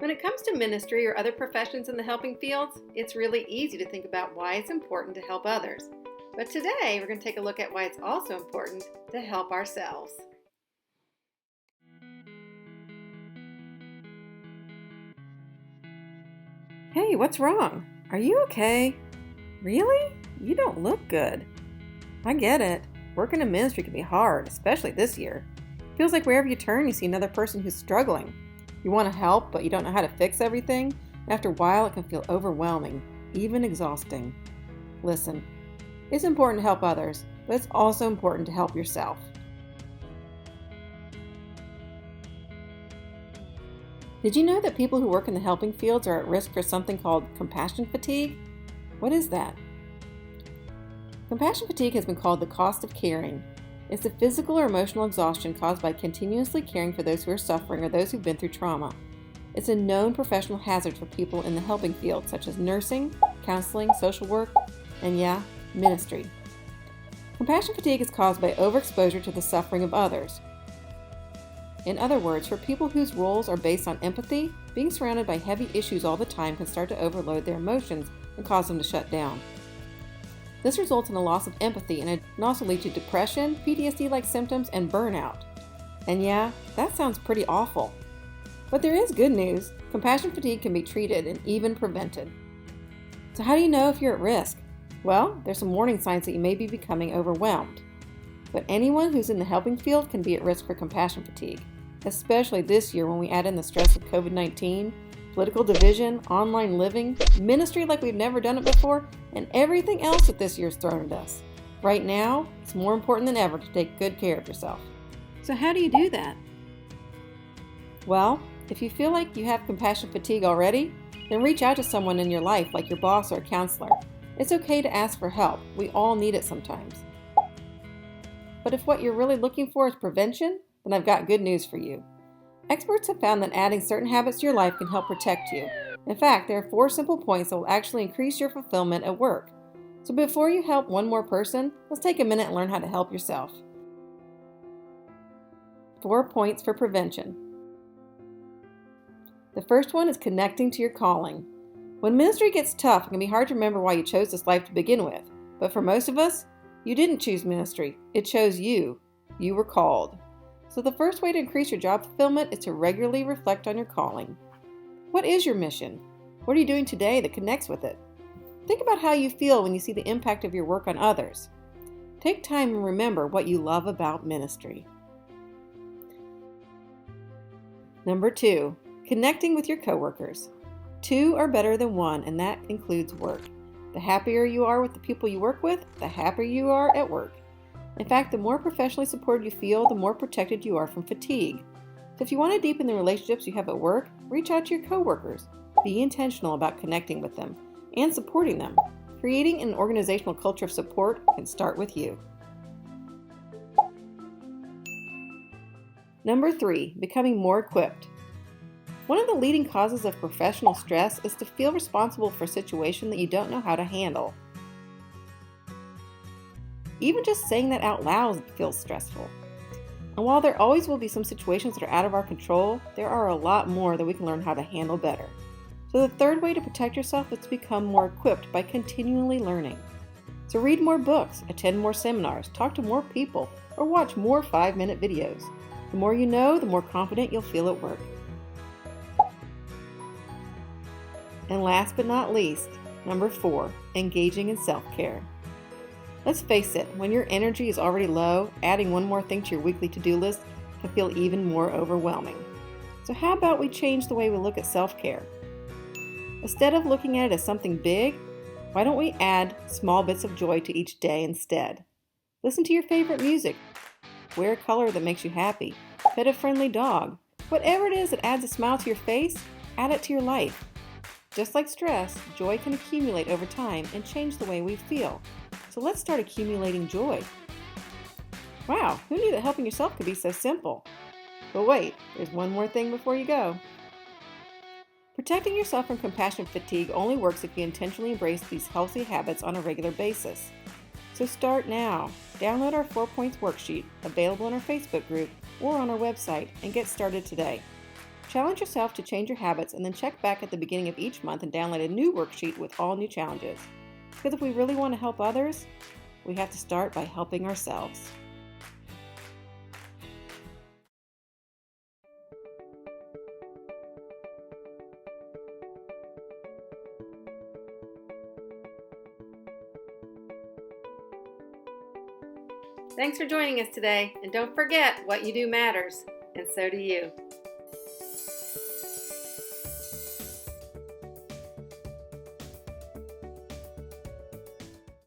When it comes to ministry or other professions in the helping fields, it's really easy to think about why it's important to help others. But today, we're going to take a look at why it's also important to help ourselves. Hey, what's wrong? Are you okay? Really? You don't look good. I get it. Working in ministry can be hard, especially this year. Feels like wherever you turn, you see another person who's struggling. You want to help, but you don't know how to fix everything. And after a while, it can feel overwhelming, even exhausting. Listen, it's important to help others, but it's also important to help yourself. Did you know that people who work in the helping fields are at risk for something called compassion fatigue? What is that? Compassion fatigue has been called the cost of caring. It's the physical or emotional exhaustion caused by continuously caring for those who are suffering or those who've been through trauma. It's a known professional hazard for people in the helping field, such as nursing, counseling, social work, and ministry. Compassion fatigue is caused by overexposure to the suffering of others. In other words, for people whose roles are based on empathy, being surrounded by heavy issues all the time can start to overload their emotions and cause them to shut down. This results in a loss of empathy and it can also lead to depression, PTSD-like symptoms, and burnout. And that sounds pretty awful. But there is good news. Compassion fatigue can be treated and even prevented. So how do you know if you're at risk? Well, there's some warning signs that you may be becoming overwhelmed. But anyone who's in the helping field can be at risk for compassion fatigue, especially this year when we add in the stress of COVID-19, political division, online living, ministry like we've never done it before, and everything else that this year's thrown at us. Right now, it's more important than ever to take good care of yourself. So how do you do that? Well, if you feel like you have compassion fatigue already, then reach out to someone in your life like your boss or a counselor. It's okay to ask for help. We all need it sometimes. But if what you're really looking for is prevention, then I've got good news for you. Experts have found that adding certain habits to your life can help protect you. In fact, there are 4 simple points that will actually increase your fulfillment at work. So before you help one more person, let's take a minute and learn how to help yourself. 4 points for prevention. The first one is connecting to your calling. When ministry gets tough, it can be hard to remember why you chose this life to begin with. But for most of us, you didn't choose ministry. It chose you. You were called. So the first way to increase your job fulfillment is to regularly reflect on your calling. What is your mission? What are you doing today that connects with it? Think about how you feel when you see the impact of your work on others. Take time and remember what you love about ministry. Number 2, connecting with your coworkers. 2 are better than 1, and that includes work. The happier you are with the people you work with, the happier you are at work. In fact, the more professionally supported you feel, the more protected you are from fatigue. So if you want to deepen the relationships you have at work, reach out to your coworkers. Be intentional about connecting with them and supporting them. Creating an organizational culture of support can start with you. Number 3, becoming more equipped. One of the leading causes of professional stress is to feel responsible for a situation that you don't know how to handle. Even just saying that out loud feels stressful. And while there always will be some situations that are out of our control, there are a lot more that we can learn how to handle better. So the third way to protect yourself is to become more equipped by continually learning. So read more books, attend more seminars, talk to more people, or watch more 5-minute videos. The more you know, the more confident you'll feel at work. And last but not least, number 4, engaging in self-care. Let's face it, when your energy is already low, adding one more thing to your weekly to-do list can feel even more overwhelming. So how about we change the way we look at self-care? Instead of looking at it as something big, why don't we add small bits of joy to each day instead? Listen to your favorite music. Wear a color that makes you happy. Pet a friendly dog. Whatever it is that adds a smile to your face, add it to your life. Just like stress, joy can accumulate over time and change the way we feel. So let's start accumulating joy. Wow, who knew that helping yourself could be so simple? But wait, there's one more thing before you go. Protecting yourself from compassion fatigue only works if you intentionally embrace these healthy habits on a regular basis. So start now. Download our 4 points worksheet, available in our Facebook group or on our website, and get started today. Challenge yourself to change your habits and then check back at the beginning of each month and download a new worksheet with all new challenges. Because if we really want to help others, we have to start by helping ourselves. Thanks for joining us today, and don't forget, what you do matters, and so do you.